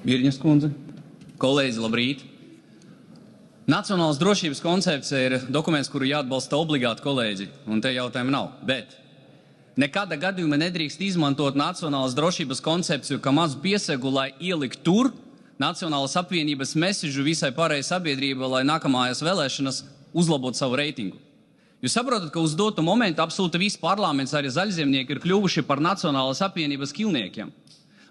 Virņas kundze. Kolēģi, labrīt. Nacionālas drošības koncepcija ir dokuments, kuru jāatbalsta obligāti kolēģi, un te jautājumi nav. Bet nekāda gadījumā nedrīkst izmantot nacionālas drošības koncepciju kā mazu piesegu, lai ielikt tur Nacionālas apvienības mesižu visai pārējai sabiedrībai, lai nākamajās vēlēšanas uzlabot savu reitingu. Jūs saprotat, ka uz dotu momentu absolūti visi parlaments, arī zaļzemnieki, ir kļuvuši par Nacionālas apvienības kilniekiem.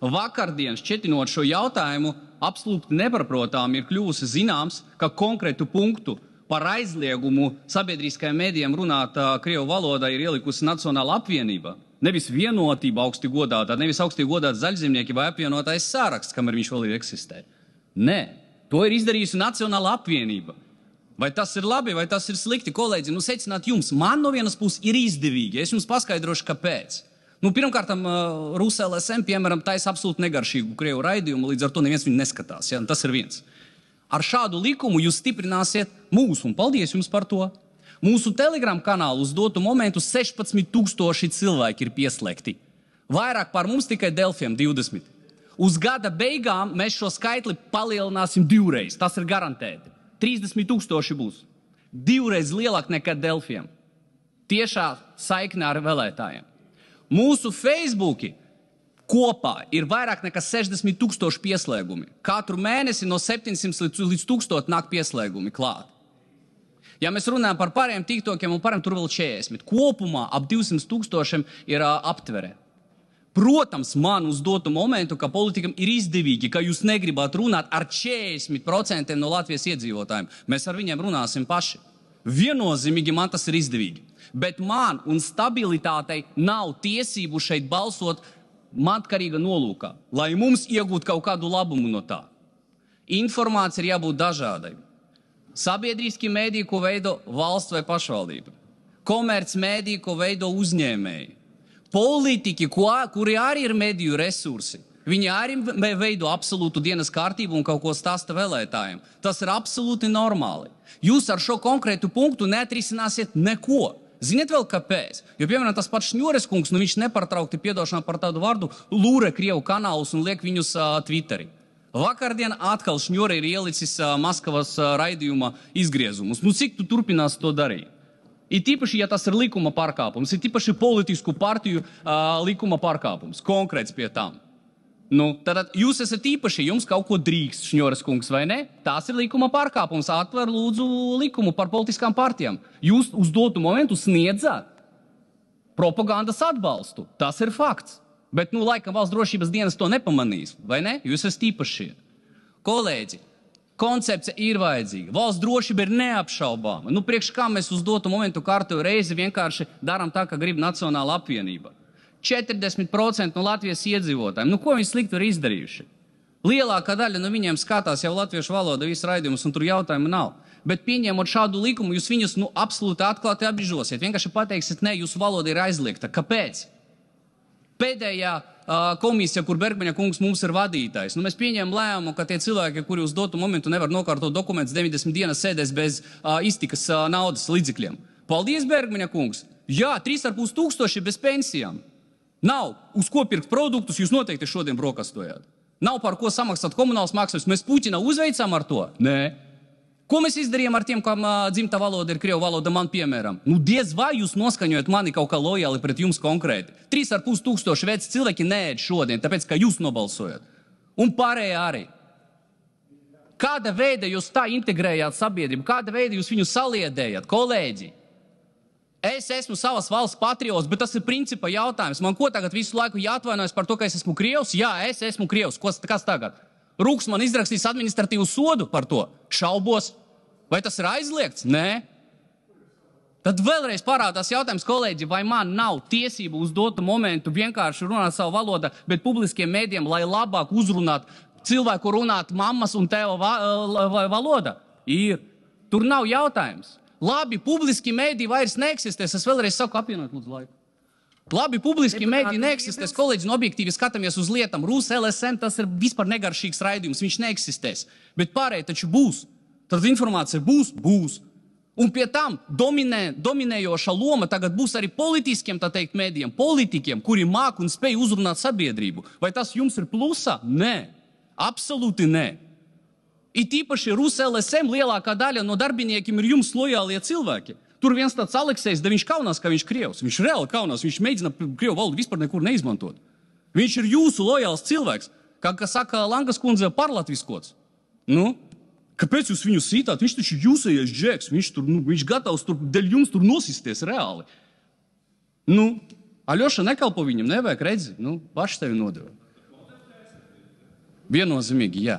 Vakardien, šķetinot šo jautājumu, absolūti neparprotām ir kļuvusi zināms, ka konkrētu punktu par aizliegumu sabiedriskajiem mēdījiem runāt krievu valodā ir ielikusi Nacionāla apvienība. Nevis vienotība augsti godātā, nevis augsti godāta zaļzemnieki vai apvienotais sāraksts, kamēr viņš vēl eksistē. Nē, to ir izdarījusi Nacionāla apvienība. Vai tas ir labi, vai tas ir slikti, kolēģi? Nu, secināt jums, man no vienas puses ir izdevīgi. Es jums paskaidrošu, kāpēc. Nu, pirmkārtam, Rusa LSM, piemēram, taisa absolūti negaršīgu krievu raidījumu, līdz ar to neviens viņu neskatās. Ja? Tas ir viens. Ar šādu likumu jūs stiprināsiet mūsu, un paldies jums par to. Mūsu Telegram kanālu uz dotu momentu 16,000 cilvēki ir pieslēgti. Vairāk par mums tikai Delfiem 20. Uz gada beigām mēs šo skaitli palielināsim 2 reizes. Tas ir garantēti. 30,000 būs. 2 reizes lielāk nekā Delfiem. Tiešā saiknē ar vēlētājiem. Mūsu Facebooki kopā ir vairāk nekā 60,000 pieslēgumi. Katru mēnesi no 700 līdz 1000 nāk pieslēgumi klāt. Ja mēs runājam par pārējiem tiktokiem un pārējiem, tur vēl 40. Kopumā ap 200,000 ir aptverē. Protams, man uz dotu momentu, ka politikam ir izdevīgi, ka jūs negribat runāt ar 40% no Latvijas iedzīvotājiem. Mēs ar viņiem runāsim paši. Viennozīmīgi man tas ir izdevīgi. Bet man un stabilitātei nav tiesību šeit balsot matkarīga nolūkā, lai mums iegūt kaut kādu labumu no tā. Informācija ir jābūt dažādai. Sabiedriski mēdī, ko veido valsts vai pašvaldība. Komerc mēdī, ko veido uzņēmēji. Politiķi, kuri arī ir mediju resursi. Viņi arī veido absolūtu dienas kārtību un kaut ko stāsta vēlētājiem. Tas ir absolūti normāli. Jūs ar šo konkrētu punktu neatrisināsiet neko. Ziniet vēl kāpēc? Jo, piemēram, tas pats Šņores kungs, viņš nepārtraukti, piedošanā par tādu vārdu, lūre krievu kanālus un liek viņus Twitterī. Vakardien atkal Šņore ir ielicis Maskavas raidījuma izgriezumus. Nu, cik tu turpinās to darīt? Ir tīpaši, ja tas ir likuma pārkāpums, ir tīpaši politisku partiju likuma pārkāpums, konkrēts pie tām. Nu, tad jūs esat īpaši, jums kaut ko drīkst, Šņores kungs, vai ne? Tās ir likuma pārkāpums. Atver lūdzu likumu par politiskām partijām. Jūs uz dotu momentu sniedzat propagandas atbalstu. Tas ir fakts. Bet, nu, laikam valsts drošības dienas to nepamanīs, vai ne? Jūs esat īpašie. Kolēģi, koncepcija ir vajadzīga. Valsts drošība ir neapšaubāma. Nu, priekš kā mēs uz dotu momentu kārtoju reizi vienkārši darām tā, kā grib Nacionāla apvienība. 40% no Latvijas iedzīvotājiem. Nu, ko viņi slikti ir izdarījuši? Lielākā daļa no viņiem skatās jau latviešu valodu visu raidījumus, un tur jautājumu nav. Bet pieņemot šādu likumu, jūs viņus absolūti atklāti apbižosiet. Vienkārši pateiksiet, ne, jūsu valoda ir aizliegta. Kāpēc? Pēdējā komisija, kur Bergmaņa kungs mums ir vadītājs. Nu, mēs pieņēmām lēmumu, ka tie cilvēki, kuri uz dotu momentu nevar nokārtot dokumentus, 90 dienas sēdēs bez iztikas naudas līdzekļiem. Paldies, Bergmaņa kungs! Jā, 3,500 bez pensijām. Nav uz ko pirkt produktus, jūs noteikti šodien brokastojāt. Nav par ko samaksāt komunāls maksājums. Mēs Puķina uzveicām ar to? Nē. Ko mēs izdarījām ar tiem, kam dzimta valoda ir krievu valoda, man piemēram? Nu, diez vai jūs noskaņojat mani kaut kā lojāli pret jums konkrēti. 3,500 veci cilvēki neēd šodien, tāpēc, ka jūs nobalsojat. Un pārējie arī. Kāda veida jūs tā integrējāt sabiedrību? Kāda veida jūs viņu saliedējat, kolēģi? Es esmu savas valsts patriots, bet tas ir principa jautājums. Man ko tagad visu laiku jāatvainojas par to, ka es esmu krievs? Jā, es esmu krievs. Kas tagad? Rūks man izrakstīs administratīvu sodu par to. Šaubos. Vai tas ir aizliegts? Nē. Tad vēlreiz parādās jautājums, kolēģi, vai man nav tiesību uz dotu momentu vienkārši runāt savu valodu, bet publiskiem mēdiem, lai labāk uzrunāt cilvēku runāt mammas un tēva valoda? Ir. Tur nav jautājums. Labi, publiski mēdī vairs neeksistēs. Es vēlreiz saku, apvienot lūdzu laiku. Labi, publiski mēdī neeksistēs. Kolēģi, no objektīvi skatāmies uz lietām. Rus LSM, tas ir vispār negaršīgs raidījums. Viņš neeksistēs. Bet pārējie taču būs. Tad informācija būs. Un pie tam dominējoša loma tagad būs arī politiskiem, tā teikt, mēdījiem, politikiem, kuri māk un spēj uzrunāt sabiedrību. Vai tas jums ir plusā? Nē. Absolūti nē. It īpaši RusLSM lielākā daļa no darbiniekiem ir jums lojālie cilvēki. Tur viens tāds Aleksejs, viņš kaunās, ka viņš krievs. Viņš reāli kaunās, viņš mēģina krievu valodu vispār nekur neizmantot. Viņš ir jūsu lojāls cilvēks, kā saka Langas kundze, parlatviskots. Nu, kāpēc jūs viņu sītāt? Viņš taču jūsējais džeks, viņš gatavs tur dēļ jums tur nosisties reāli. Nu, Aļoša nekalpo viņam, nevajag redzi, paši tevi nodeva. Viennozīmīgi, jā.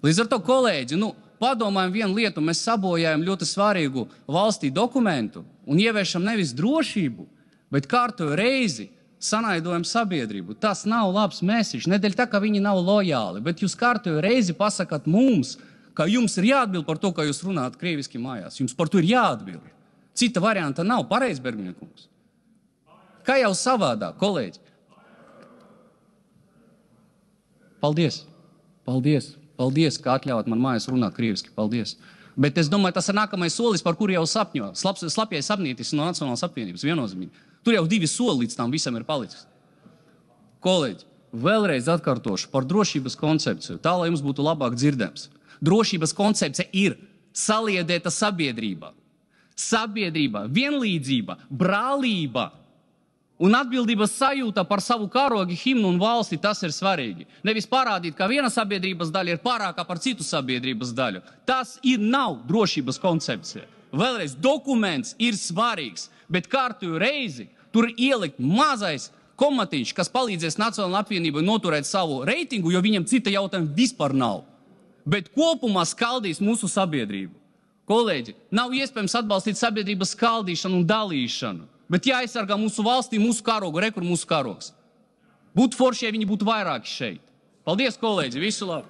Līdz ar to, kolēģi, padomājam vienu lietu, mēs sabojājam ļoti svarīgu valstī dokumentu un ieviešam nevis drošību, bet kārtoju reizi sanaidojam sabiedrību. Tas nav labs mēsiņš, nedēļ tā, ka viņi nav lojāli, bet jūs kārtoju reizi pasakat mums, ka jums ir jāatbild par to, ka jūs runājat krieviski mājās. Jums par to ir jāatbild. Cita varianta nav, pareizi, Bergmaņkungs. Kā jau savādā, kolēģi? Paldies. Paldies, ka atļaut man mājās runāt krieviski. Paldies. Bet es domāju, tas ir nākamais solis, par kuru jau sapņo. Slapjais apnītis no Nacionālās apvienības, viennozīmīgi. Tur jau 2 soli līdz tam visam ir palicis. Kolēģi, vēlreiz atkārtošu par drošības koncepciju, tā, lai jums būtu labāk dzirdams. Drošības koncepcija ir saliedēta sabiedrība. Sabiedrība, vienlīdzība, brālība. Un atbildības sajūta par savu karogi, himnu un valsti, tas ir svarīgi. Nevis parādīt, ka viena sabiedrības daļa ir pārākā par citu sabiedrības daļu. Tas nav drošības koncepcija. Vēlreiz, dokuments ir svarīgs, bet kārtoju reizi tur ielikt mazais komatiņš, kas palīdzēs Nacionālajai apvienībai noturēt savu reitingu, jo viņam cita jautājuma vispār nav. Bet kopumā skaldīs mūsu sabiedrību. Kolēģi, nav iespējams atbalstīt sabiedrības skaldīšanu un dalīšanu. Bet jāaizsargā mūsu valstī, mūsu karogu, rekur mūsu karogs. Būtu forši, ja viņi būtu vairāki šeit. Paldies, kolēģi, visu labu!